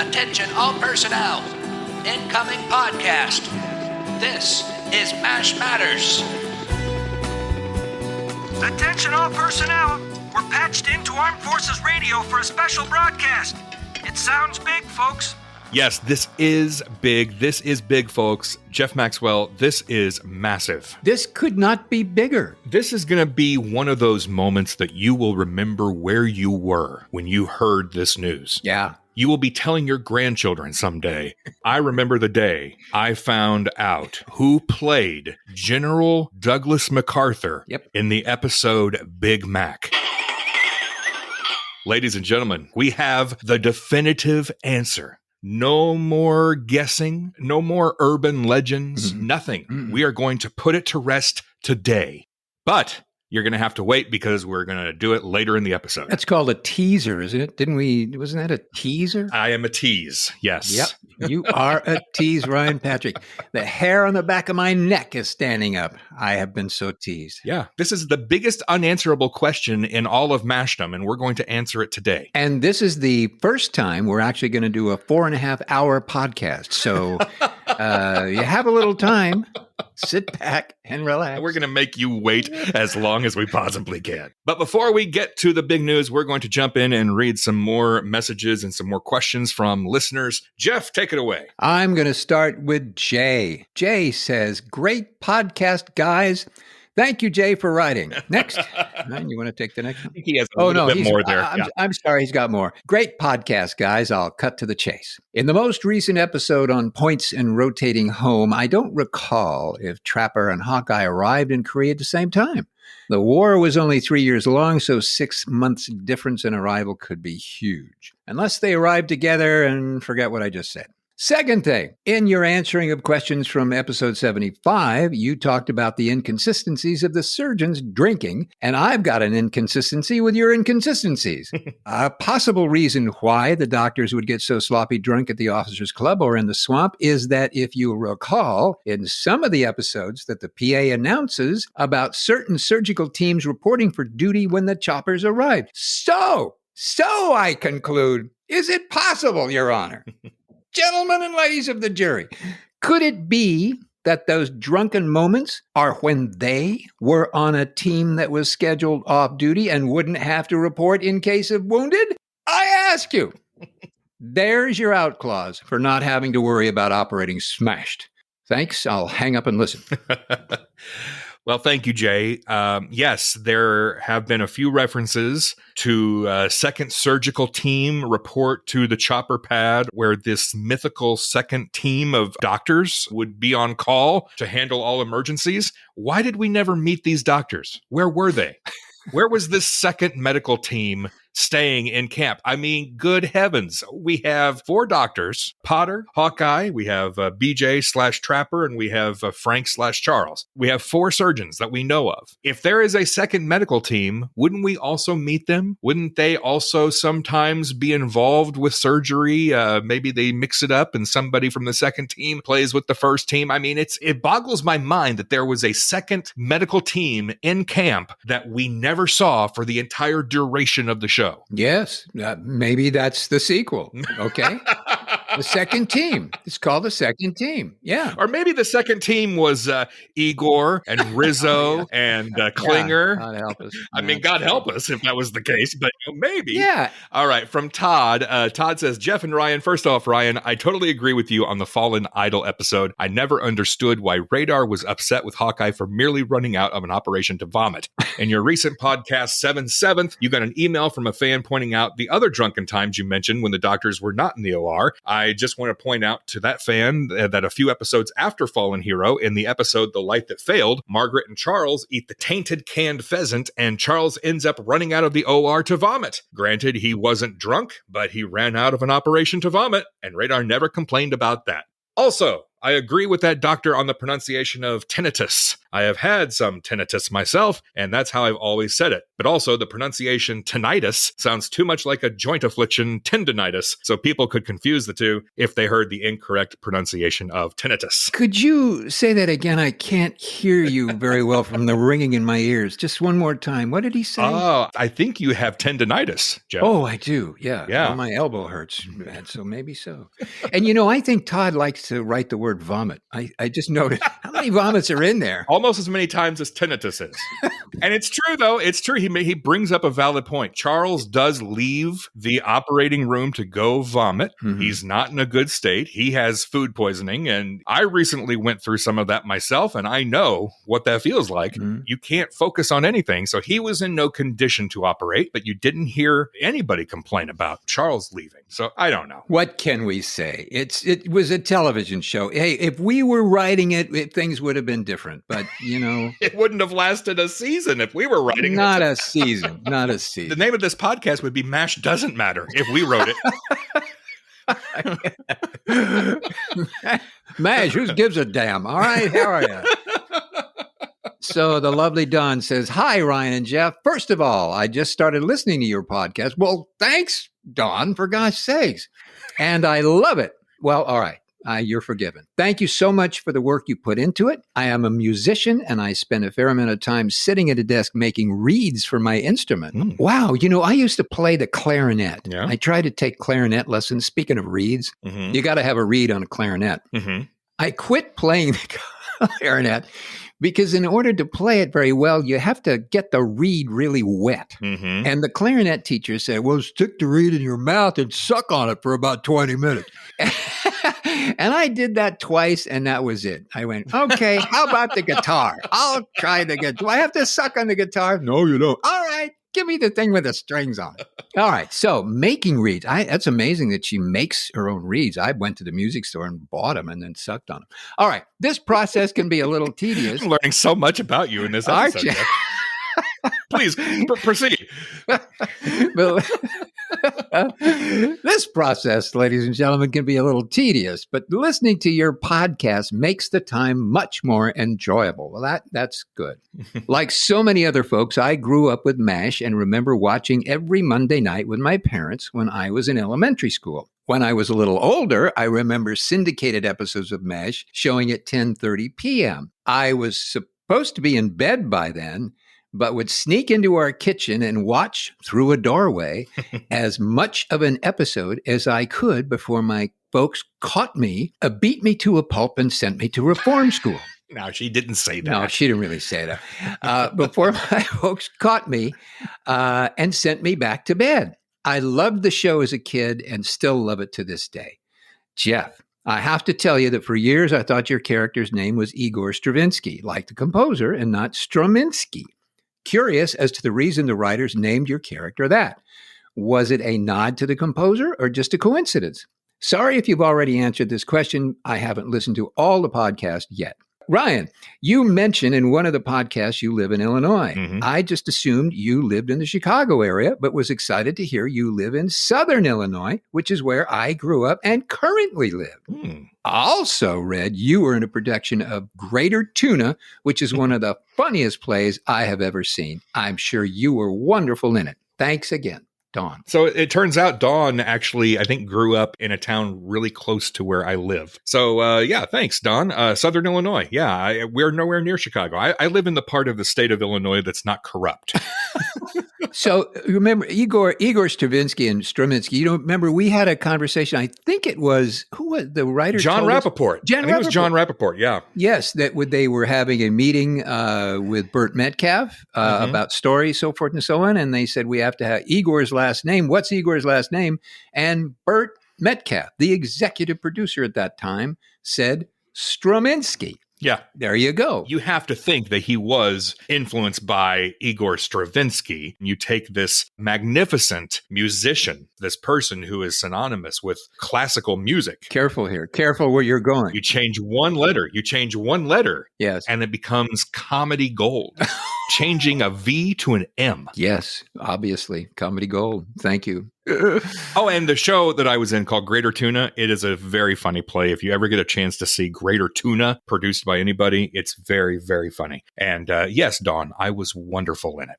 Attention all personnel. Incoming podcast. This is MASH Matters. Attention all personnel. We're patched into Armed Forces Radio for a special broadcast. It sounds big, folks. Yes, this is big. This is big, folks. Jeff Maxwell, this is massive. This could not be bigger. This is going to be one of those moments that you will remember where you were when you heard this news. Yeah. You will be telling your grandchildren someday, I remember the day I found out who played General Douglas MacArthur in the episode Big Mac. Ladies and gentlemen, we have the definitive answer. No more guessing, no more urban legends, nothing. We are going to put it to rest today. But you're going to have to wait because we're going to do it later in the episode. That's called a teaser, isn't it? Wasn't that a teaser? I am a tease, yes. Yep, you are a tease, Ryan Patrick. The hair on the back of my neck is standing up. I have been so teased. Yeah, this is the biggest unanswerable question in all of Mashdom, and we're going to answer it today. And this is the first time we're actually going to do a 4.5-hour podcast. So you have a little time. Sit back and relax. We're going to make you wait as long as we possibly can. But before we get to the big news, we're going to jump in and read some more messages and some more questions from listeners. Jeff, take it away. I'm going to start with Jay. Jay says, great podcast, guys. Thank you, Jay, for writing. Next. Ryan, you want to take the next one? I think he has a little bit more there. I'm sorry, he's got more. Great podcast, guys. I'll cut to the chase. In the most recent episode on points and rotating home, I don't recall if Trapper and Hawkeye arrived in Korea at the same time. The war was only 3 years long, so 6 months difference in arrival could be huge. Unless they arrived together and forget what I just said. Second thing, in your answering of questions from episode 75, you talked about the inconsistencies of the surgeons drinking, and I've got an inconsistency with your inconsistencies. A possible reason why the doctors would get so sloppy drunk at the officers' club or in the swamp is that, if you recall, in some of the episodes that the PA announces about certain surgical teams reporting for duty when the choppers arrived. So I conclude, is it possible, Your Honor? Gentlemen and ladies of the jury, could it be that those drunken moments are when they were on a team that was scheduled off duty and wouldn't have to report in case of wounded? I ask you. There's your out clause for not having to worry about operating smashed. Thanks. I'll hang up and listen. Well, thank you, Jay. Yes, there have been a few references to second surgical team report to the chopper pad where this mythical second team of doctors would be on call to handle all emergencies. Why did we never meet these doctors? Where were they? Where was this second medical team staying in camp? I mean, good heavens. We have 4 doctors, Potter, Hawkeye, we have BJ/Trapper, and we have Frank/Charles. We have 4 surgeons that we know of. If there is a second medical team, wouldn't we also meet them? Wouldn't they also sometimes be involved with surgery? Maybe they mix it up and somebody from the second team plays with the first team. I mean, it boggles my mind that there was a second medical team in camp that we never saw for the entire duration of the show. Yes, maybe that's the sequel. Okay. The second team. It's called the second team. Yeah. Or maybe the second team was Igor and Rizzo and Klinger. God help us. I mean, God help us if that was the case, but maybe. Yeah. All right. From Todd. Todd says, Jeff and Ryan, first off, Ryan, I totally agree with you on the Fallen Idol episode. I never understood why Radar was upset with Hawkeye for merely running out of an operation to vomit. In your recent podcast, 7/7, you got an email from a fan pointing out the other drunken times you mentioned when the doctors were not in the OR. I just want to point out to that fan that a few episodes after Fallen Hero, in the episode The Light That Failed, Margaret and Charles eat the tainted canned pheasant, and Charles ends up running out of the OR to vomit. Granted, he wasn't drunk, but he ran out of an operation to vomit, and Radar never complained about that. Also, I agree with that doctor on the pronunciation of tinnitus. I have had some tinnitus myself, and that's how I've always said it. But also, the pronunciation tinnitus sounds too much like a joint affliction, tendinitis, so people could confuse the two if they heard the incorrect pronunciation of tinnitus. Could you say that again? I can't hear you very well from the ringing in my ears. Just one more time. What did he say? Oh, I think you have tendinitis, Jeff. Oh, I do. Yeah. Yeah. Well, my elbow hurts bad, so maybe so. And I think Todd likes to write the word vomit. I just noticed how many vomits are in there. Almost as many times as tinnitus is. And it's true, though. It's true. He brings up a valid point. Charles does leave the operating room to go vomit. Mhm. He's not in a good state. He has food poisoning. And I recently went through some of that myself, and I know what that feels like. Mhm. You can't focus on anything. So he was in no condition to operate, but you didn't hear anybody complain about Charles leaving. So I don't know. What can we say? It was a television show. Hey, if we were writing it, things would have been different. But, It wouldn't have lasted a season if we were writing not it. a season. Not a The season. name of this podcast would be MASH Doesn't Matter if we wrote it. Mash, who gives a damn? All right, how are you? So the lovely Dawn says, "Hi, Ryan and Jeff. First of all, I just started listening to your podcast." Well, thanks, Dawn, for gosh sakes. And I love it. Well, all right. You're forgiven. Thank you so much for the work you put into it. I am a musician, and I spend a fair amount of time sitting at a desk making reeds for my instrument. Mm. Wow. I used to play the clarinet. Yeah. I tried to take clarinet lessons. Speaking of reeds, Mm-hmm. you got to have a reed on a clarinet. Mm-hmm. I quit playing the clarinet because in order to play it very well, you have to get the reed really wet. Mm-hmm. And the clarinet teacher said, well, stick the reed in your mouth and suck on it for about 20 minutes. And I did that twice, and that was it. I went, okay, how about the guitar? I'll try the guitar. Do I have to suck on the guitar? No, you don't. All right, give me the thing with the strings on it. All right, so making reeds. That's amazing that she makes her own reeds. I went to the music store and bought them and then sucked on them. All right, this process can be a little tedious. I'm learning so much about you in this Aren't episode. you? Jeff. Please proceed. But this process, ladies and gentlemen, can be a little tedious, but listening to your podcast makes the time much more enjoyable. Well, that's good. Like so many other folks, I grew up with MASH and remember watching every Monday night with my parents when I was in elementary school. When I was a little older, I remember syndicated episodes of MASH showing at 10:30 p.m. I was supposed to be in bed by then, but would sneak into our kitchen and watch through a doorway as much of an episode as I could before my folks caught me, beat me to a pulp, and sent me to reform school. No, she didn't say that. No, she didn't really say that. Before my folks caught me and sent me back to bed. I loved the show as a kid and still love it to this day. Jeff, I have to tell you that for years I thought your character's name was Igor Stravinsky, like the composer, and not Stravinsky. Curious as to the reason the writers named your character that. Was it a nod to the composer or just a coincidence? Sorry if you've already answered this question. I haven't listened to all the podcasts yet. Ryan, you mentioned in one of the podcasts you live in Illinois. Mhm. I just assumed you lived in the Chicago area, but was excited to hear you live in Southern Illinois, which is where I grew up and currently live. Hmm. Also read you were in a production of Greater Tuna, which is one of the funniest plays I have ever seen. I'm sure you were wonderful in it. Thanks again, Dawn. So it turns out Dawn actually, I think, grew up in a town really close to where I live. So, yeah, thanks, Dawn. Southern Illinois. Yeah, we're nowhere near Chicago. I live in the part of the state of Illinois that's not corrupt. So remember Igor Stravinsky and Stravinsky, remember we had a conversation, I think it was, who was the writer? John told us? Rappaport. John I think it was Rappaport. John Rappaport, yeah. Yes, they were having a meeting with Burt Metcalf about stories, so forth and so on. And they said, we have to have Igor's last name. What's Igor's last name? And Burt Metcalf, the executive producer at that time, said Stravinsky. Yeah. There you go. You have to think that he was influenced by Igor Stravinsky. You take this magnificent musician, this person who is synonymous with classical music. Careful here. Careful where you're going. You change one letter. Yes. And it becomes comedy gold. changing a V to an M. Yes, obviously. Comedy gold. Thank you. Oh, and the show that I was in called Greater Tuna, it is a very funny play. If you ever get a chance to see Greater Tuna produced by anybody, it's very, very funny. And yes, Dawn, I was wonderful in it.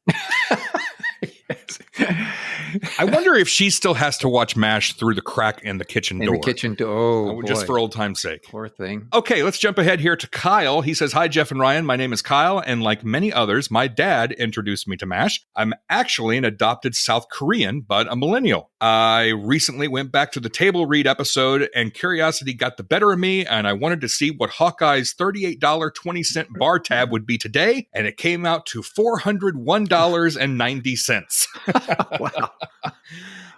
I wonder if she still has to watch MASH through the crack in the kitchen door. In the kitchen door. Oh, just for old time's sake. Poor thing. Okay, let's jump ahead here to Kyle. He says, "Hi, Jeff and Ryan. My name is Kyle, and like many others, my dad introduced me to MASH. I'm actually an adopted South Korean, but a millennial. I recently went back to the table read episode, and curiosity got the better of me, and I wanted to see what Hawkeye's $38.20 bar tab would be today, and it came out to $401.90. Wow.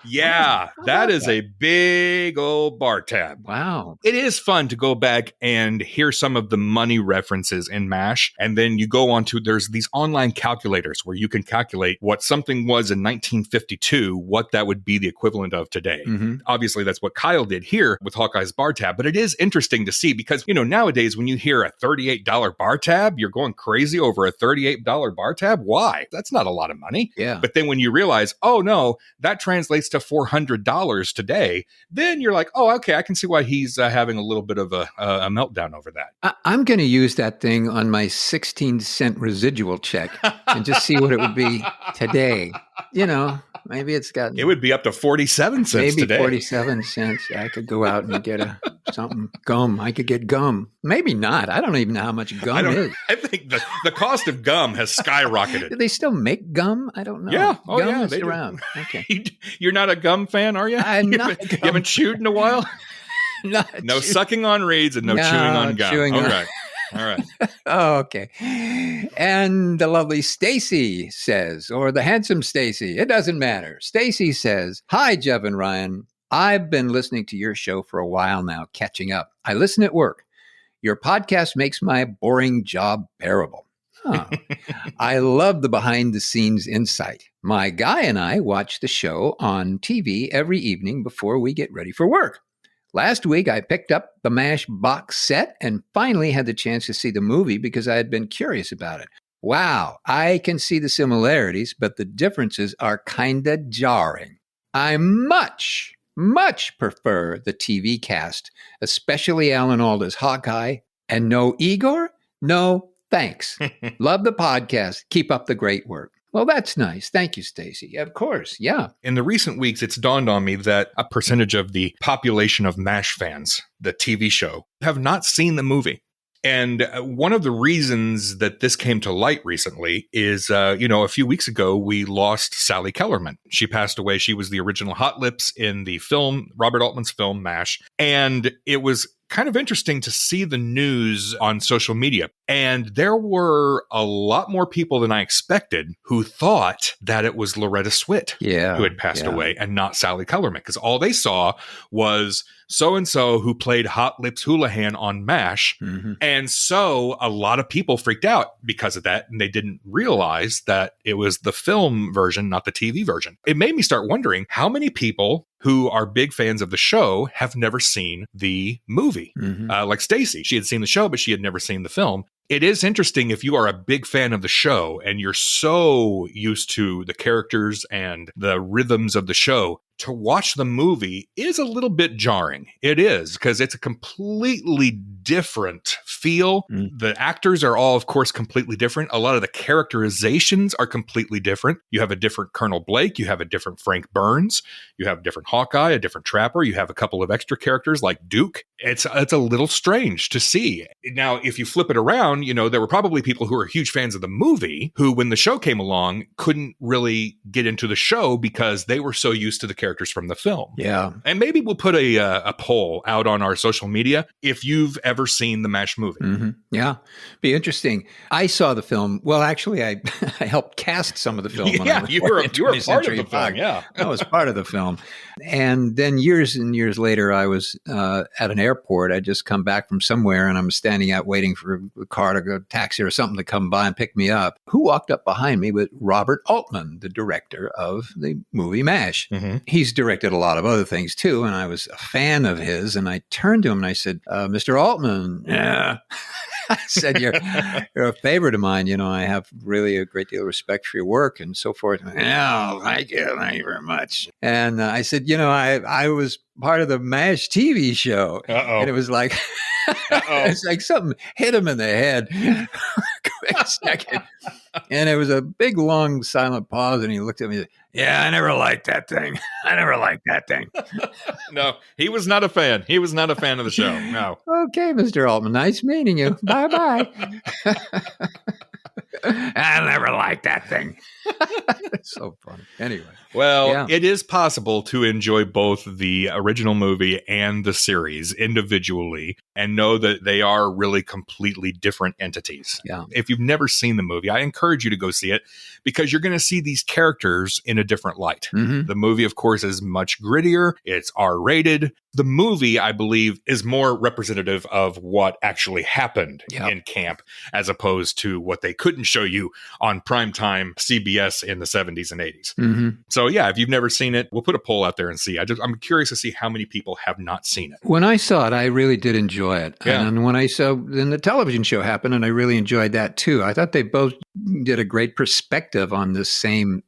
Yeah, that is a big old bar tab. Wow. It is fun to go back and hear some of the money references in MASH. And then you go on to, there's these online calculators where you can calculate what something was in 1952, what that would be the equivalent of today. Mm-hmm. Obviously, that's what Kyle did here with Hawkeye's bar tab. But it is interesting to see because, you know, nowadays when you hear a $38 bar tab, you're going crazy over a $38 bar tab. Why? That's not a lot of money. Yeah. But then when you realize, oh no, that translates to $400 today, then you're like, oh, okay, I can see why he's having a little bit of a meltdown over that. I'm going to use that thing on my 16-cent residual check and just see what it would be today. You know, maybe it's got... It would be up to 47 cents maybe today. 47 cents. I could go out and get something. Gum. I could get gum. Maybe not. I don't even know how much gum is. I think the cost of gum has skyrocketed. Do they still make gum? I don't know. Yeah. Oh, gum yeah. is They around. do. Okay. You're not a gum fan, are you? I'm you not. You haven't chewed in a while? No sucking on reeds and no chewing on gum. All right. All right. Oh, okay. And the lovely Stacy says, or the handsome Stacy, it doesn't matter. Stacy says, "Hi, Jeff and Ryan. I've been listening to your show for a while now, catching up. I listen at work. Your podcast makes my boring job bearable. Huh. I love the behind-the-scenes insight. My guy and I watch the show on TV every evening before we get ready for work. Last week, I picked up the MASH box set and finally had the chance to see the movie because I had been curious about it. Wow, I can see the similarities, but the differences are kind of jarring. I much prefer the TV cast, especially Alan Alda's Hawkeye. And no Igor? No, thanks. Love the podcast. Keep up the great work." Well, that's nice. Thank you, Stacy. Of course. Yeah. In the recent weeks, it's dawned on me that a percentage of the population of MASH fans, the TV show, have not seen the movie. And one of the reasons that this came to light recently is, a few weeks ago, we lost Sally Kellerman. She passed away. She was the original Hot Lips in the film, Robert Altman's film, MASH. And it was kind of interesting to see the news on social media. And there were a lot more people than I expected who thought that it was Loretta Swit who had passed away and not Sally Kellerman, because all they saw was so-and-so who played Hot Lips Houlihan on MASH. Mm-hmm. And so a lot of people freaked out because of that, and they didn't realize that it was the film version, not the TV version. It made me start wondering how many people who are big fans of the show have never seen the movie. Mm-hmm. Like Stacy, she had seen the show, but she had never seen the film. It is interesting if you are a big fan of the show and you're so used to the characters and the rhythms of the show, to watch the movie is a little bit jarring. It is, because it's a completely different feel. Mm. The actors are all, of course, completely different. A lot of the characterizations are completely different. You have a different Colonel Blake. You have a different Frank Burns. You have a different Hawkeye, a different Trapper. You have a couple of extra characters like Duke. It's a little strange to see. Now, if you flip it around, there were probably people who are huge fans of the movie who, when the show came along, couldn't really get into the show because they were so used to the characters from the film. Yeah. And maybe we'll put a poll out on our social media if you've ever seen the MASH movie. Mm-hmm. Yeah. Be interesting. I saw the film. Well, actually, I helped cast some of the film. Yeah, you were part of the film. Yeah. I was part of the film. And then years and years later, I was at an airport. I'd just come back from somewhere and I'm standing out waiting for a car to go, taxi or something to come by and pick me up. Who walked up behind me with Robert Altman, the director of the movie MASH. Mm-hmm. He's directed a lot of other things too, and I was a fan of his. And I turned to him and I said, "Mr. Altman, yeah." I said, you're a favorite of mine. I have really a great deal of respect for your work and so forth. Oh, thank you very much. And I said, I was part of the MASH TV show. Uh-oh. And it was like, it's like something hit him in the head. Quick second. And it was a big, long, silent pause. And he looked at me and said, yeah, I never liked that thing. No, he was not a fan. He was not a fan of the show. No. Okay, Mr. Altman. Nice meeting you. Bye-bye. I never liked that thing. It's so funny. Anyway. Well, yeah. It is possible to enjoy both the original movie and the series individually and know that they are really completely different entities. Yeah. If you've never seen the movie, I encourage you to go see it because you're going to see these characters in a different light. Mm-hmm. The movie, of course, is much grittier. It's R-rated. The movie, I believe, is more representative of what actually happened in camp as opposed to what they couldn't show you on primetime CBS in the 70s and 80s. Mm-hmm. So, yeah, if you've never seen it, we'll put a poll out there and see. I'm curious to see how many people have not seen it. When I saw it, I really did enjoy it. Yeah. And when I saw then the television show happened, and I really enjoyed that too. I thought they both did a great perspective on the same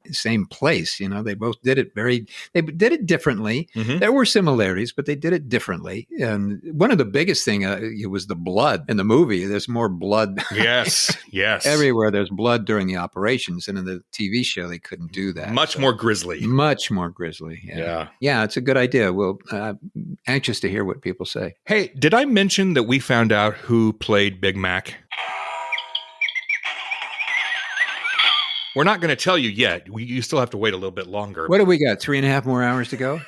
place. They both did it they did it differently. Mm-hmm. There were similarities, but they did it differently. And one of the biggest thing it was the blood in the movie. There's more blood. Yes. Everywhere there's blood during the operations, and in the TV show they couldn't do that. Much more grisly. Much more grisly. Yeah. Yeah, it's a good idea. Well, anxious to hear what people say. Hey, did I mention that we found out who played Big Mac? We're not going to tell you yet. You still have to wait a little bit longer. What do we got? 3.5 more hours to go?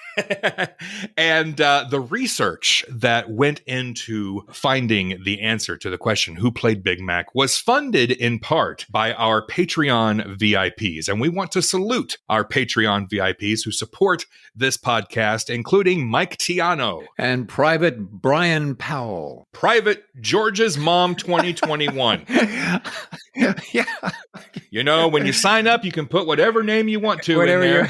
And the research that went into finding the answer to the question, who played Big Mac, was funded in part by our Patreon VIPs. And we want to salute our Patreon VIPs who support this podcast, including Mike Tiano. And Private Brian Powell. Private George's Mom 2021. Yeah. When you sign up, you can put whatever name you want to Whatever in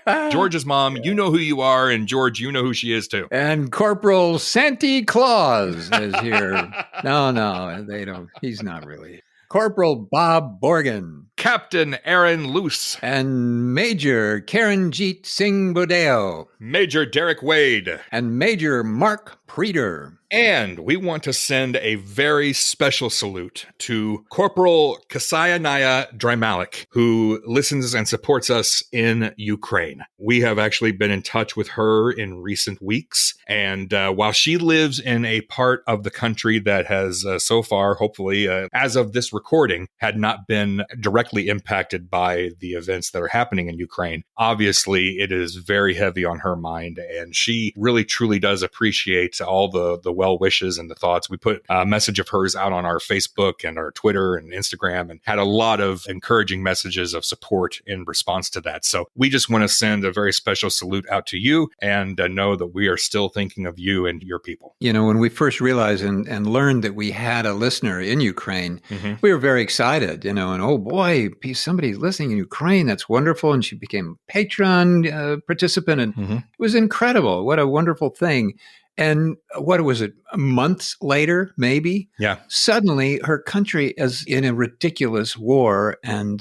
there. George's mom, you know who you are, and George, you know who she is too. And Corporal Santa Claus is here. No, they don't. He's not really. Corporal Bob Borgen. Captain Aaron Luce. And Major Karanjeet Singh Bodeo. Major Derek Wade. And Major Mark Preeder. And we want to send a very special salute to Corporal Kasayanaya Drymalik, who listens and supports us in Ukraine. We have actually been in touch with her in recent weeks. And while she lives in a part of the country that has so far, hopefully, as of this recording, had not been directly impacted by the events that are happening in Ukraine, obviously it is very heavy on her mind. And she really, truly does appreciate all the well wishes and the thoughts. We put a message of hers out on our Facebook and our Twitter and Instagram and had a lot of encouraging messages of support in response to that. So we just want to send a very special salute out to you and know that we are still thinking of you and your people. When we first realized and learned that we had a listener in Ukraine, we were very excited, and oh boy, somebody's listening in Ukraine. That's wonderful. And she became a Patreon participant, and it was incredible. What a wonderful thing. And what was it? Months later, maybe? Yeah. Suddenly, her country is in a ridiculous war and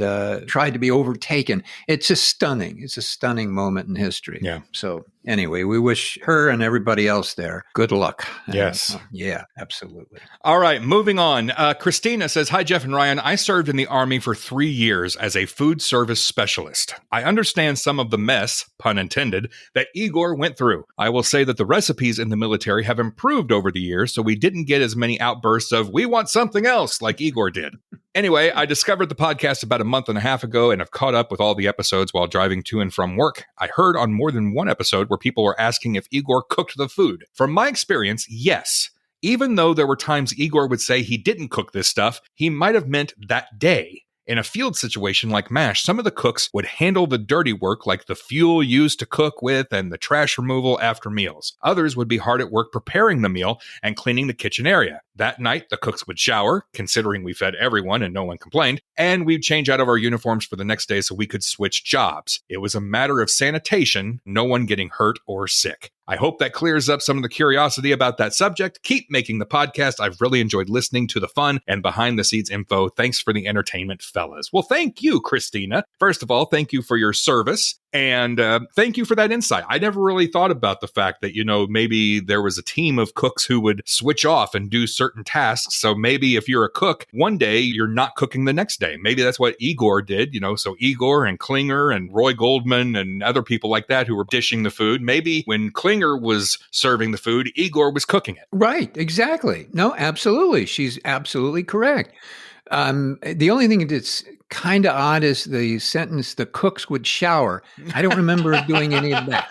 tried to be overtaken. It's just stunning. It's a stunning moment in history. Yeah. So anyway, we wish her and everybody else there good luck. Yes. Yeah, absolutely. All right, moving on. Christina says, hi, Jeff and Ryan. I served in the Army for 3 years as a food service specialist. I understand some of the mess, pun intended, that Igor went through. I will say that the recipes in the military have improved over the years, so we didn't get as many outbursts of, we want something else, like Igor did. Anyway, I discovered the podcast about a month and a half ago and have caught up with all the episodes while driving to and from work. I heard on more than one episode where people were asking if Igor cooked the food. From my experience, yes. Even though there were times Igor would say he didn't cook this stuff, he might have meant that day. In a field situation like MASH, some of the cooks would handle the dirty work like the fuel used to cook with and the trash removal after meals. Others would be hard at work preparing the meal and cleaning the kitchen area. That night, the cooks would shower, considering we fed everyone and no one complained, and we'd change out of our uniforms for the next day so we could switch jobs. It was a matter of sanitation, no one getting hurt or sick. I hope that clears up some of the curiosity about that subject. Keep making the podcast. I've really enjoyed listening to the fun and behind-the-scenes info. Thanks for the entertainment, fellas. Well, thank you, Christina. First of all, thank you for your service. And thank you for that insight. I never really thought about the fact that, maybe there was a team of cooks who would switch off and do certain tasks. So maybe if you're a cook, one day you're not cooking the next day. Maybe that's what Igor did, so Igor and Klinger and Roy Goldman and other people like that who were dishing the food. Maybe when Klinger was serving the food, Igor was cooking it. Right, exactly. No, absolutely. She's absolutely correct. The only thing that's kind of odd is the sentence, the cooks would shower. I don't remember doing any of that.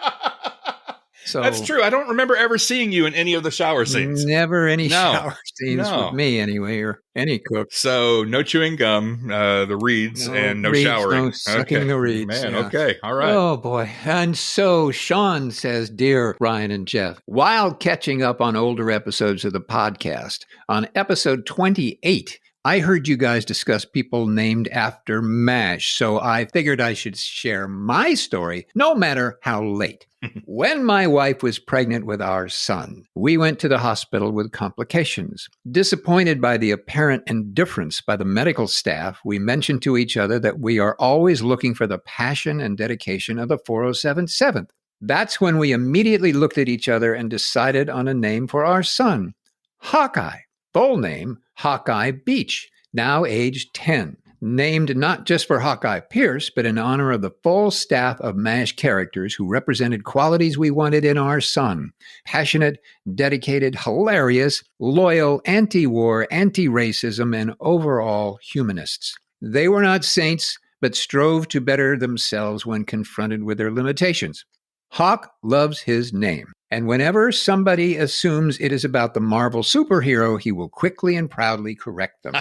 So that's true. I don't remember ever seeing you in any of the shower scenes. Never any shower scenes with me anyway, or any cook. So no chewing gum, the reeds, and no reeds, showering. No sucking the reeds. Man, yeah. Okay. All right. Oh, boy. And so Sean says, Dear Ryan and Jeff, while catching up on older episodes of the podcast, on episode 28, I heard you guys discuss people named after MASH, so I figured I should share my story, no matter how late. When my wife was pregnant with our son, we went to the hospital with complications. Disappointed by the apparent indifference by the medical staff, we mentioned to each other that we are always looking for the passion and dedication of the 407 7th. That's when we immediately looked at each other and decided on a name for our son, Hawkeye. Full name, Hawkeye Beach, now aged 10. Named not just for Hawkeye Pierce, but in honor of the full staff of MASH characters who represented qualities we wanted in our son. Passionate, dedicated, hilarious, loyal, anti-war, anti-racism, and overall humanists. They were not saints, but strove to better themselves when confronted with their limitations. Hawk loves his name. And whenever somebody assumes it is about the Marvel superhero, he will quickly and proudly correct them.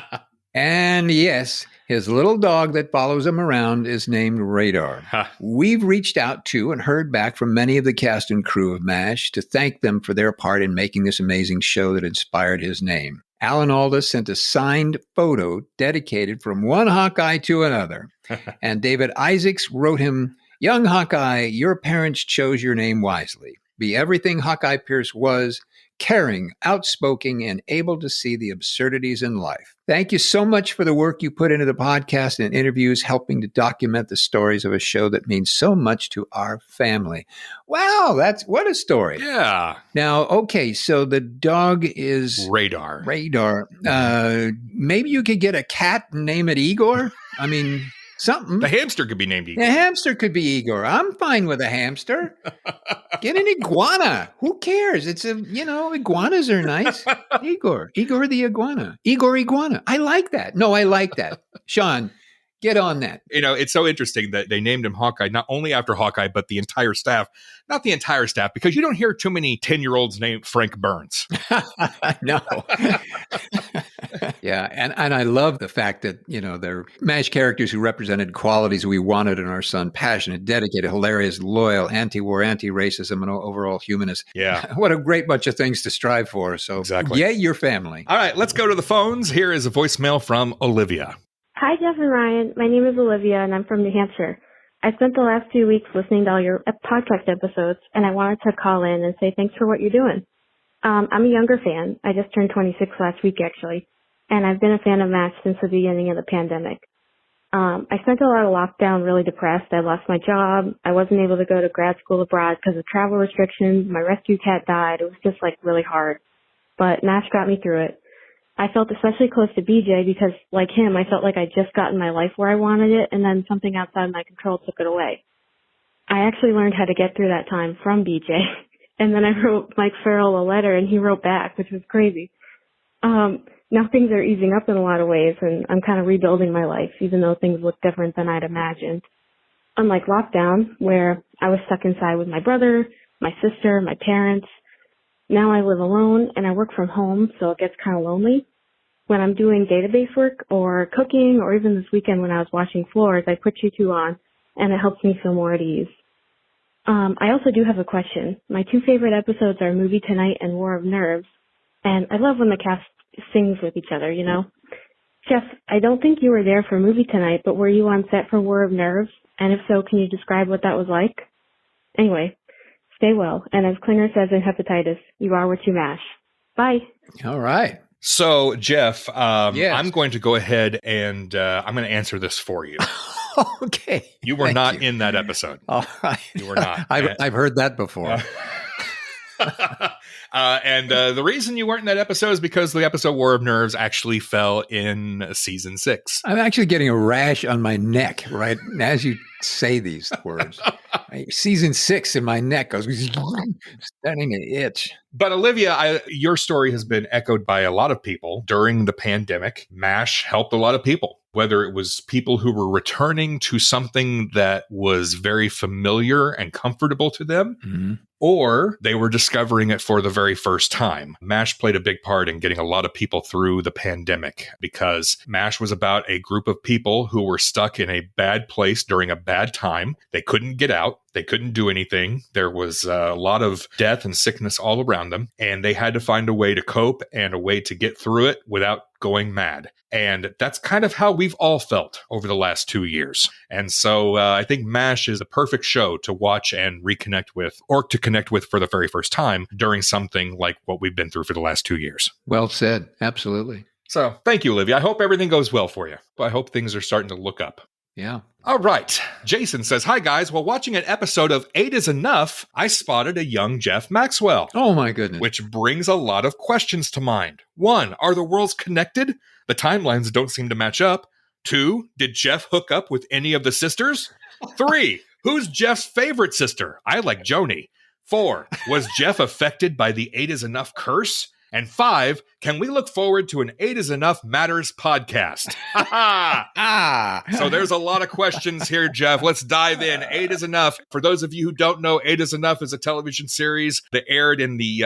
And yes, his little dog that follows him around is named Radar. We've reached out to and heard back from many of the cast and crew of MASH to thank them for their part in making this amazing show that inspired his name. Alan Alda sent a signed photo dedicated from one Hawkeye to another. And David Isaacs wrote him, Young Hawkeye, your parents chose your name wisely. Be everything Hawkeye Pierce was, caring, outspoken, and able to see the absurdities in life. Thank you so much for the work you put into the podcast and interviews, helping to document the stories of a show that means so much to our family. Wow, what a story. Yeah. Now, okay, so the dog is Radar. Maybe you could get a cat and name it Igor? I mean, something. The hamster could be named Igor. The hamster could be Igor. I'm fine with a hamster. Get an iguana. Who cares? Iguanas are nice. Igor the iguana. Igor iguana. I like that. No, I like that. Sean, get on that. It's so interesting that they named him Hawkeye, not only after Hawkeye, but the entire staff. Not the entire staff, because you don't hear too many 10-year-olds named Frank Burns. No. Yeah, and I love the fact that, they're MASH characters who represented qualities we wanted in our son: passionate, dedicated, hilarious, loyal, anti-war, anti-racism, and overall humanist. Yeah. What a great bunch of things to strive for. So, exactly. Yay, your family. All right, let's go to the phones. Here is a voicemail from Olivia. Hi, Jeff and Ryan. My name is Olivia, and I'm from New Hampshire. I spent the last few weeks listening to all your podcast episodes, and I wanted to call in and say thanks for what you're doing. I'm a younger fan. I just turned 26 last week, actually, and I've been a fan of MASH since the beginning of the pandemic. I spent a lot of lockdown really depressed. I lost my job. I wasn't able to go to grad school abroad because of travel restrictions. My rescue cat died. It was just really hard. But MASH got me through it. I felt especially close to BJ because, like him, I felt like I'd just gotten my life where I wanted it, and then something outside my control took it away. I actually learned how to get through that time from BJ, and then I wrote Mike Farrell a letter, and he wrote back, which was crazy. Now things are easing up in a lot of ways, and I'm kind of rebuilding my life, even though things look different than I'd imagined. Unlike lockdown, where I was stuck inside with my brother, my sister, my parents, now I live alone, and I work from home, so it gets kind of lonely. When I'm doing database work or cooking, or even this weekend when I was washing floors, I put you two on, and it helps me feel more at ease. I also do have a question. My two favorite episodes are Movie Tonight and War of Nerves, and I love when the cast sings with each other, Jeff, I don't think you were there for Movie Tonight, but were you on set for War of Nerves? And if so, can you describe what that was like? Anyway, Stay well, and as Klinger says in Hepatitis, you are what you mash. Bye. All right. So, Jeff, Yes. I'm going to go ahead and I'm going to answer this for you. Okay. You were Thank not you. in that episode. All right. You were not. I've heard that before. And the reason you weren't in that episode is because the episode War of Nerves actually fell in season 6. I'm actually getting a rash on my neck, right? As you say these words. Season 6 in my neck goes starting to itch. But Olivia, your story has been echoed by a lot of people during the pandemic. MASH helped a lot of people, whether it was people who were returning to something that was very familiar and comfortable to them, Mm-hmm. or they were discovering it for the very first time. MASH played a big part in getting a lot of people through the pandemic because MASH was about a group of people who were stuck in a bad place during a bad time. They couldn't get out. They couldn't do anything. There was a lot of death and sickness all around them, and they had to find a way to cope and a way to get through it without going mad. And that's kind of how we've all felt over the last 2 years. And so I think MASH is a perfect show to watch and reconnect with, or to connect with for the very first time during something like what we've been through for the last 2 years. Well said. Absolutely. So thank you, Olivia. I hope everything goes well for you. I hope things are starting to look up. Yeah. All right. Jason says, hi, guys. While watching an episode of 8 is Enough, I spotted a young Jeff Maxwell. Oh, my goodness. Which brings a lot of questions to mind. 1, are the worlds connected? The timelines don't seem to match up. 2, did Jeff hook up with any of the sisters? 3, who's Jeff's favorite sister? I like Joni. 4, was Jeff affected by the 8 is Enough curse? And 5, can we look forward to an 8 is Enough Matters podcast? So there's a lot of questions here, Jeff. Let's dive in. 8 is Enough. For those of you who don't know, 8 is Enough is a television series that aired in the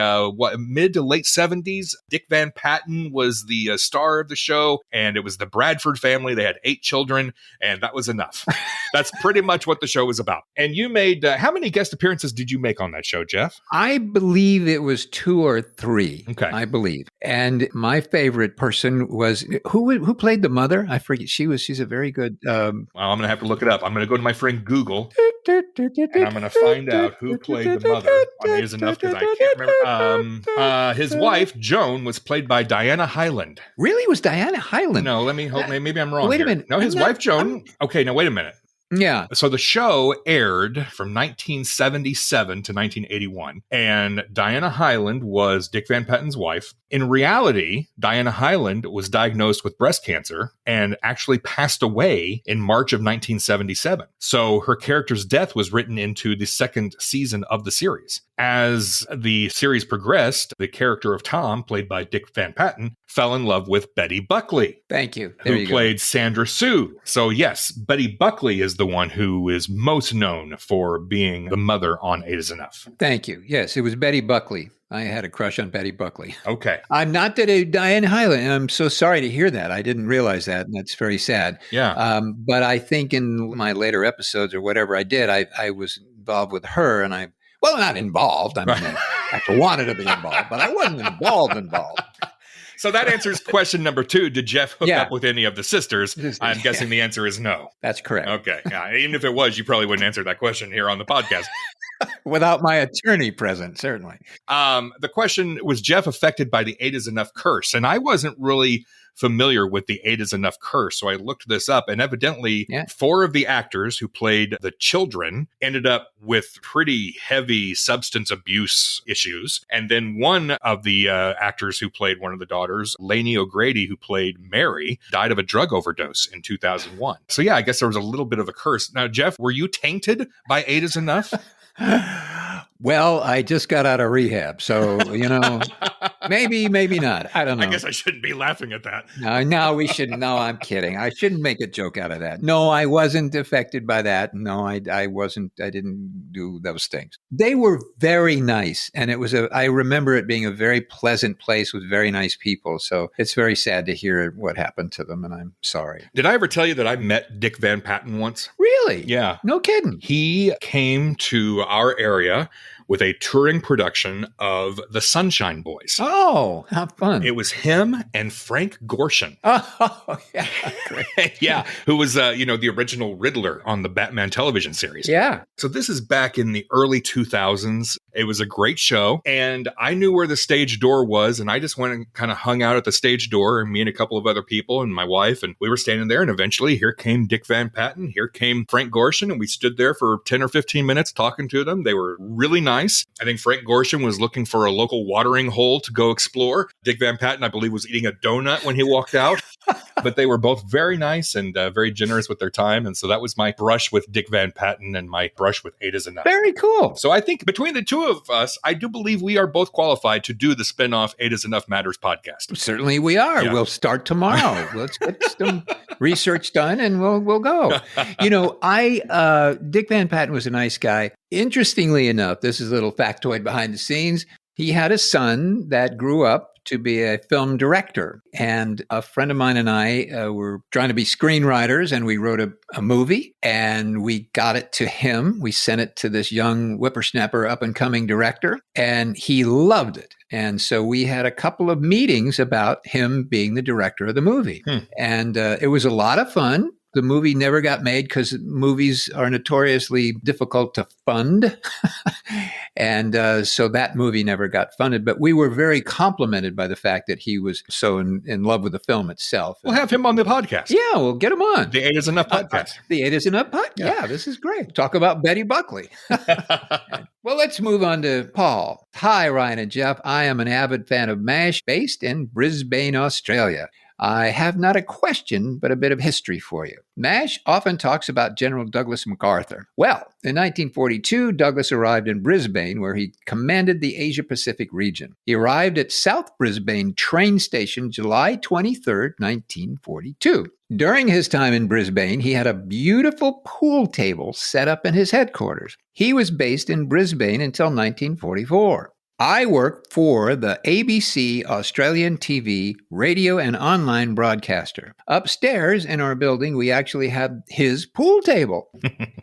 mid to late 70s. Dick Van Patten was the star of the show, and it was the Bradford family. They had 8 children, and that was enough. That's pretty much what the show was about. And you made, how many guest appearances did you make on that show, Jeff? I believe it was 2 or 3. Okay. I believe. And my favorite person was who played the mother? I forget. She's a very good. Well, I'm going to have to look it up. I'm going to go to my friend Google, and I'm going to find out who played the mother on 8 is Enough because I can't remember. His wife, Joan, was played by Diana Hyland. Really? It was Diana Hyland? No, let me hope. Maybe I'm wrong. Wait a here. minute. No, his wife, Joan. Okay, now wait a minute. Yeah. So the show aired from 1977 to 1981, and Diana Hyland was Dick Van Patten's wife. In reality, Diana Hyland was diagnosed with breast cancer and actually passed away in March of 1977. So her character's death was written into the second season of the series. As the series progressed, the character of Tom, played by Dick Van Patten, fell in love with Betty Buckley. Thank you. There Who you played Sandra Sue. So yes, Betty Buckley is the one who is most known for being the mother on 8 is Enough. Thank you. Yes, it was Betty Buckley. I had a crush on Betty Buckley. Okay. I'm not that a Diane Hyland, and I'm so sorry to hear that. I didn't realize that, and that's very sad. Yeah. But I think in my later episodes or whatever I did, I was involved with her, and well, not involved. I mean, I wanted to be involved, but I wasn't involved. So that answers question number 2. Did Jeff hook up with any of the sisters? I'm guessing the answer is no. That's correct. Okay. Yeah. Even if it was, you probably wouldn't answer that question here on the podcast. Without my attorney present, certainly. The question was, Jeff affected by the 8 is Enough curse? And I wasn't really familiar with the 8 is Enough curse. So I looked this up, and evidently 4 of the actors who played the children ended up with pretty heavy substance abuse issues. And then one of the actors who played one of the daughters, Lainey O'Grady, who played Mary, died of a drug overdose in 2001. So yeah, I guess there was a little bit of a curse. Now, Jeff, were you tainted by 8 is Enough? Well, I just got out of rehab, so, maybe not. I don't know. I guess I shouldn't be laughing at that. No, we shouldn't. No, I'm kidding. I shouldn't make a joke out of that. No, I wasn't affected by that. No, I wasn't. I didn't do those things. They were very nice, and I remember it being a very pleasant place with very nice people. So it's very sad to hear what happened to them, and I'm sorry. Did I ever tell you that I met Dick Van Patten once? Really? Yeah. No kidding. He came to our area with a touring production of The Sunshine Boys. Oh, how fun. It was him and Frank Gorshin. Oh, yeah. Great. Yeah, who was, the original Riddler on the Batman television series. Yeah. So this is back in the early 2000s. It was a great show, and I knew where the stage door was, and I just went and kind of hung out at the stage door, and me and a couple of other people and my wife, and we were standing there, and eventually here came Dick Van Patten, here came Frank Gorshin, and we stood there for 10 or 15 minutes talking to them. They were really nice. I think Frank Gorshin was looking for a local watering hole to go explore. Dick Van Patten, I believe, was eating a donut when he walked out. But they were both very nice and very generous with their time. And so that was my brush with Dick Van Patten and my brush with 8 is Enough. Very cool. So I think between the two of us, I do believe we are both qualified to do the spinoff 8 is Enough Matters podcast. Certainly we are. Yeah. We'll start tomorrow. Let's get some research done and we'll go. Dick Van Patten was a nice guy. Interestingly enough, this is a little factoid behind the scenes. He had a son that grew up to be a film director. And a friend of mine and I were trying to be screenwriters, and we wrote a movie, and we got it to him. We sent it to this young whippersnapper up-and-coming director, and he loved it. And so we had a couple of meetings about him being the director of the movie. And it was a lot of fun. The movie never got made because movies are notoriously difficult to fund. And so that movie never got funded. But we were very complimented by the fact that he was so in love with the film itself. We'll have him on the podcast. Yeah, we'll get him on. The 8 is Enough podcast. The 8 is Enough podcast. Yeah, this is great. Talk about Betty Buckley. Well, let's move on to Paul. Hi, Ryan and Jeff. I am an avid fan of MASH based in Brisbane, Australia. I have not a question, but a bit of history for you. MASH often talks about General Douglas MacArthur. Well, in 1942, Douglas arrived in Brisbane, where he commanded the Asia-Pacific region. He arrived at South Brisbane train station July 23rd, 1942. During his time in Brisbane, he had a beautiful pool table set up in his headquarters. He was based in Brisbane until 1944. I work for the ABC Australian TV, radio, and online broadcaster. Upstairs in our building, we actually have his pool table.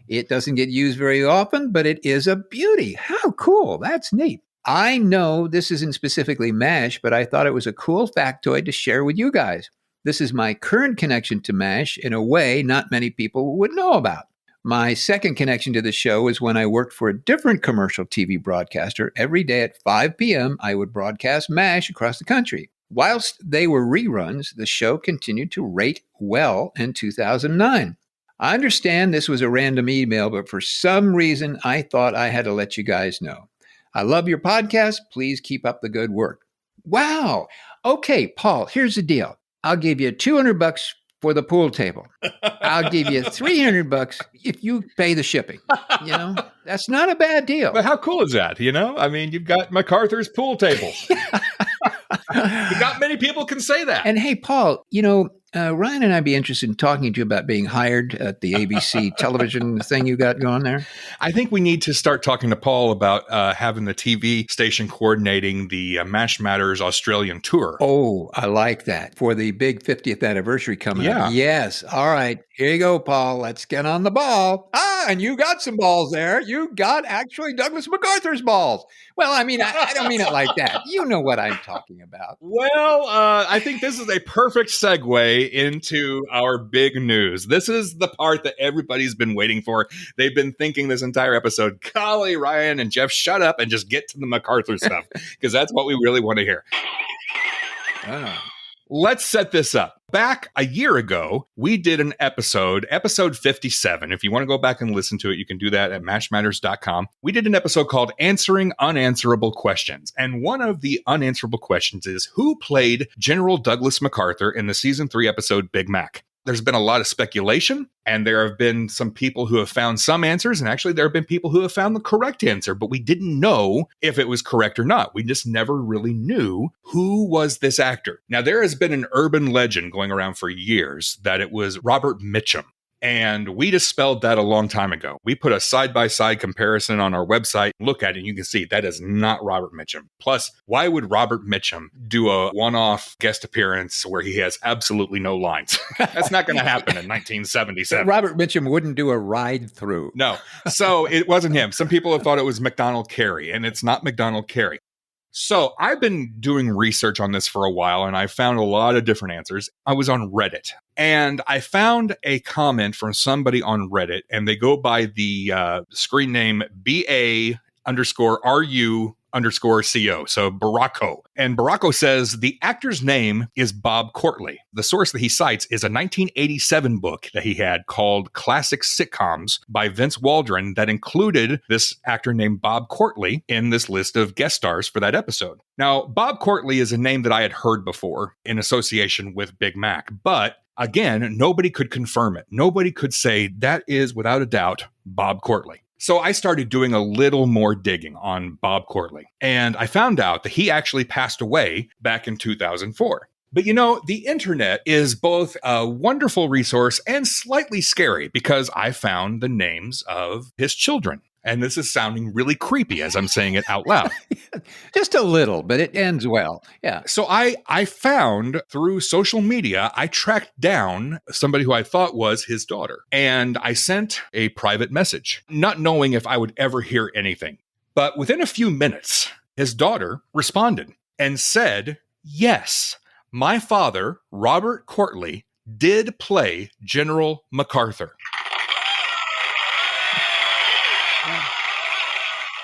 It doesn't get used very often, but it is a beauty. How cool. That's neat. I know this isn't specifically MASH, but I thought it was a cool factoid to share with you guys. This is my current connection to MASH in a way not many people would know about. My second connection to the show is when I worked for a different commercial TV broadcaster. Every day at 5 p.m., I would broadcast MASH across the country. Whilst they were reruns, the show continued to rate well in 2009. I understand this was a random email, but for some reason, I thought I had to let you guys know. I love your podcast. Please keep up the good work. Wow. Okay, Paul, here's the deal. I'll give you $200 for the pool table. I'll give you $300 if you pay the shipping. That's not a bad deal. But how cool is that? I mean, you've got MacArthur's pool table. Not many people can say that. And hey, Paul, Ryan and I'd be interested in talking to you about being hired at the ABC television thing you got going there. I think we need to start talking to Paul about having the TV station coordinating the MASH Matters Australian tour. Oh, I like that. For the big 50th anniversary coming up. Yes. All right. Here you go, Paul. Let's get on the ball. And you got some balls there. You got actually Douglas MacArthur's balls. Well, I mean, I don't mean it like that. You know what I'm talking about. Well, I think this is a perfect segue into our big news. This is the part that everybody's been waiting for. They've been thinking this entire episode, golly, Ryan and Jeff, shut up and just get to the MacArthur stuff, because that's what we really want to hear. Let's set this up. Back a year ago, we did an episode 57. If you want to go back and listen to it, you can do that at mashmatters.com. We did an episode called Answering Unanswerable Questions. And one of the unanswerable questions is, who played General Douglas MacArthur in the season 3 episode Big Mac? There's been a lot of speculation, and there have been some people who have found some answers, and actually there have been people who have found the correct answer, but we didn't know if it was correct or not. We just never really knew who was this actor. Now, there has been an urban legend going around for years that it was Robert Mitchum. And we dispelled that a long time ago. We put a side-by-side comparison on our website. Look at it, and you can see that is not Robert Mitchum. Plus, why would Robert Mitchum do a one-off guest appearance where he has absolutely no lines? That's not going to happen in 1977. Robert Mitchum wouldn't do a ride-through. No. So it wasn't him. Some people have thought it was MacDonald Carey, and it's not MacDonald Carey. So I've been doing research on this for a while, and I found a lot of different answers. I was on Reddit, and I found a comment from somebody on Reddit, and they go by the screen name BA_RU_CO. So Baracco. And Baracco says the actor's name is Bob Courtley. The source that he cites is a 1987 book that he had called Classic Sitcoms by Vince Waldron that included this actor named Bob Courtley in this list of guest stars for that episode. Now, Bob Courtley is a name that I had heard before in association with Big Mac, but again, nobody could confirm it. Nobody could say that is, without a doubt, Bob Courtley. So I started doing a little more digging on Bob Courtley, and I found out that he actually passed away back in 2004. But you know, the internet is both a wonderful resource and slightly scary because I found the names of his children. And this is sounding really creepy as I'm saying it out loud. Just a little, but it ends well. Yeah. So I found through social media, I tracked down somebody who I thought was his daughter. And I sent a private message, not knowing if I would ever hear anything. But within a few minutes, his daughter responded and said, yes, my father, Robert Courtley, did play General MacArthur.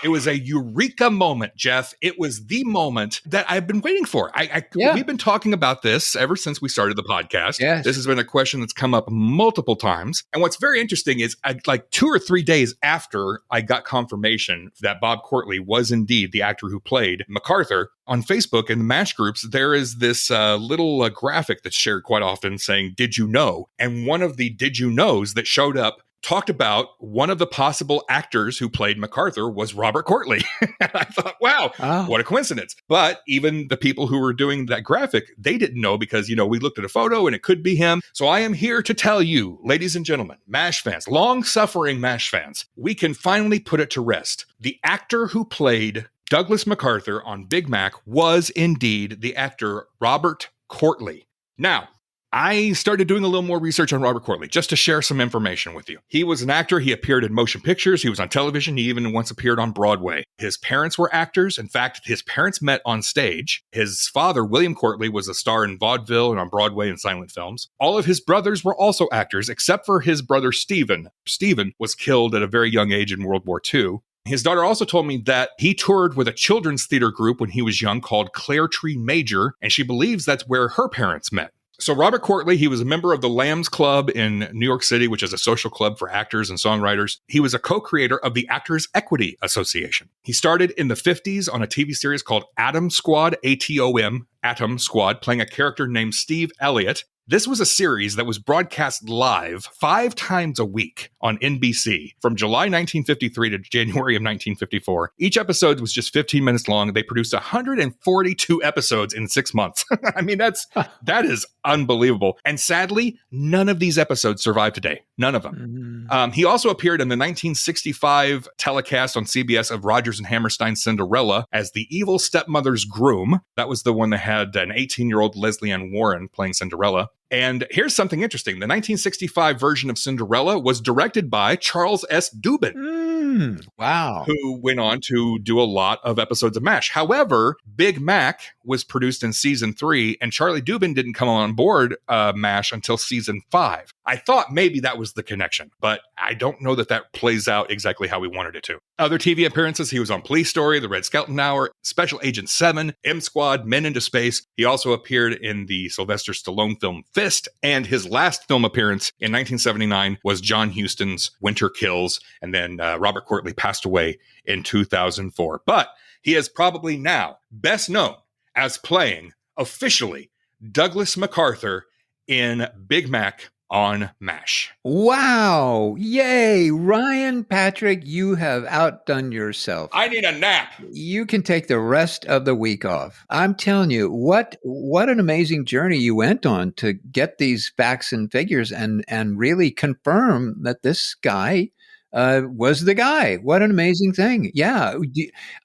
It was a eureka moment, Jeff. It was the moment that I've been waiting for. We've been talking about this ever since we started the podcast. Yes. This has been a question that's come up multiple times. And what's very interesting is like 2 or 3 days after I got confirmation that Bob Courtley was indeed the actor who played MacArthur, on Facebook and MASH groups, there is this little graphic that's shared quite often saying, did you know? And one of the did you knows that showed up talked about one of the possible actors who played MacArthur was Robert Courtley. And I thought, wow, what a coincidence. But even the people who were doing that graphic, they didn't know because, you know, we looked at a photo and it could be him. So I am here to tell you, ladies and gentlemen, MASH fans, long-suffering MASH fans, we can finally put it to rest. The actor who played Douglas MacArthur on Big Mac was indeed the actor Robert Courtley. Now, I started doing a little more research on Robert Courtley just to share some information with you. He was an actor. He appeared in motion pictures. He was on television. He even once appeared on Broadway. His parents were actors. In fact, his parents met on stage. His father, William Courtley, was a star in vaudeville and on Broadway and silent films. All of his brothers were also actors, except for his brother Stephen. Stephen was killed at a very young age in World War II. His daughter also told me that he toured with a children's theater group when he was young called Clare Tree Major, and she believes that's where her parents met. So Robert Courtley, he was a member of the Lambs Club in New York City, which is a social club for actors and songwriters. He was a co-creator of the Actors Equity Association. He started in the 50s on a TV series called Atom Squad, ATOM, Atom Squad, playing a character named Steve Elliott. This was a series that was broadcast live 5 times a week on NBC from July 1953 to January of 1954. Each episode was just 15 minutes long. They produced 142 episodes in 6 months. I mean, that is unbelievable. And sadly, none of these episodes survive today. None of them. He also appeared in the 1965 telecast on CBS of Rodgers and Hammerstein's Cinderella as the evil stepmother's groom. That was the one that had an 18-year-old Leslie Ann Warren playing Cinderella. And here's something interesting. The 1965 version of Cinderella was directed by Charles S. Dubin. Wow. Who went on to do a lot of episodes of MASH. However, Big Mac was produced in season 3, and Charlie Dubin didn't come on board MASH until season 5. I thought maybe that was the connection, but I don't know that that plays out exactly how we wanted it to. Other TV appearances, he was on Police Story, The Red Skelton Hour, Special Agent 7, M Squad, Men into Space. He also appeared in the Sylvester Stallone film Fist, and his last film appearance in 1979 was John Huston's Winter Kills, and then Robert Courtley passed away in 2004. But he is probably now best known as playing officially Douglas MacArthur in Big Mac on MASH. Wow. Yay. Ryan Patrick, you have outdone yourself. I need a nap. You can take the rest of the week off. I'm telling you, what an amazing journey you went on to get these facts and figures and really confirm that this guy was the guy. What an amazing thing. Yeah.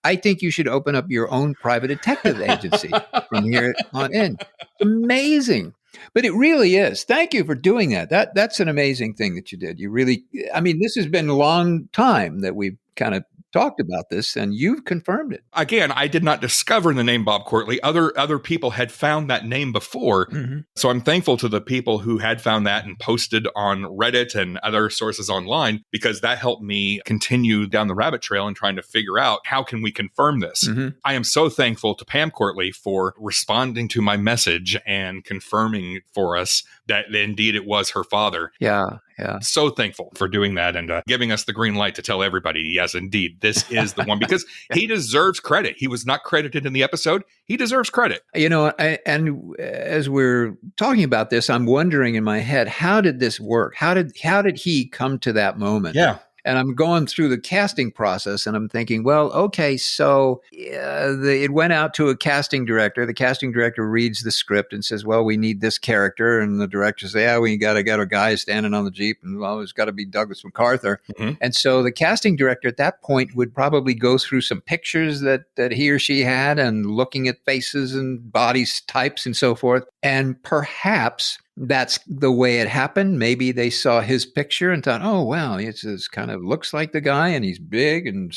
I think you should open up your own private detective agency from here on in. Amazing. But it really is. Thank you for doing that. That's an amazing thing that you did. You really, I mean, this has been a long time that we've kind of talked about this, and you've confirmed it. Again, I did not discover the name Bob Courtley. Other people had found that name before. Mm-hmm. So I'm thankful to the people who had found that and posted on Reddit and other sources online, because that helped me continue down the rabbit trail and trying to figure out how can we confirm this. Mm-hmm. I am so thankful to Pam Courtley for responding to my message and confirming for us that indeed it was her father. Yeah. So thankful for doing that and giving us the green light to tell everybody, yes, indeed, this is the one, because he deserves credit. He was not credited in the episode. He deserves credit. You know, and as we're talking about this, I'm wondering in my head, how did this work? How did he come to that moment? Yeah. And I'm going through the casting process and I'm thinking, well, okay, so it went out to a casting director. The casting director reads the script and says, well, we need this character. And the director says, yeah, we got a guy standing on the Jeep, and well, it's got to be Douglas MacArthur. Mm-hmm. And so the casting director at that point would probably go through some pictures that he or she had and looking at faces and body types and so forth. And perhaps that's the way it happened. Maybe they saw his picture and thought, oh, wow, it's kind of looks like the guy and he's big. And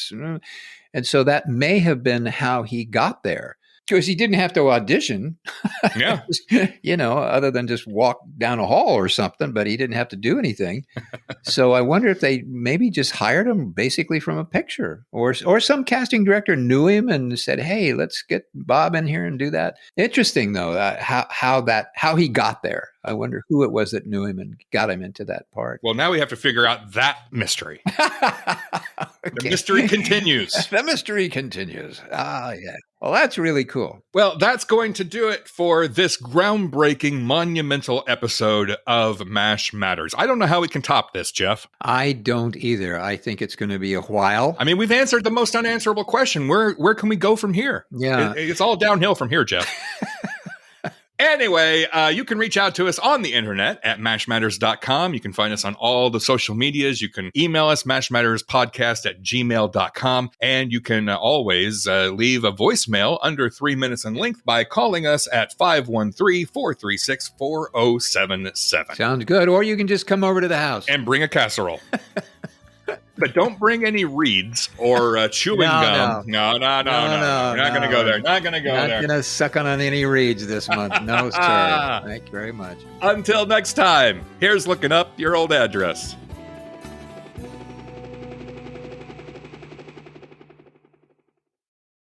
so that may have been how he got there, because he didn't have to audition, yeah, you know, other than just walk down a hall or something, but he didn't have to do anything. So I wonder if they maybe just hired him basically from a picture, or some casting director knew him and said, hey, let's get Bob in here and do that. Interesting, though, how he got there. I wonder who it was that knew him and got him into that part. Well, now we have to figure out that mystery. Okay. The mystery continues. The mystery continues. Ah, yeah. Well, that's really cool. Well, that's going to do it for this groundbreaking, monumental episode of MASH Matters. I don't know how we can top this, Jeff. I don't either. I think it's going to be a while. I mean, we've answered the most unanswerable question. Where can we go from here? Yeah. It's all downhill from here, Jeff. Anyway, you can reach out to us on the internet at mashmatters.com. You can find us on all the social medias. You can email us, mashmatterspodcast@gmail.com. And you can always leave a voicemail under 3 minutes in length by calling us at 513-436-4077. Sounds good. Or you can just come over to the house. And bring a casserole. But don't bring any reeds or chewing gum. No. We're not going to go there. Not going to go there. Not going to suck on any reeds this month. No, sir. Thank you very much. Until next time, here's looking up your old address.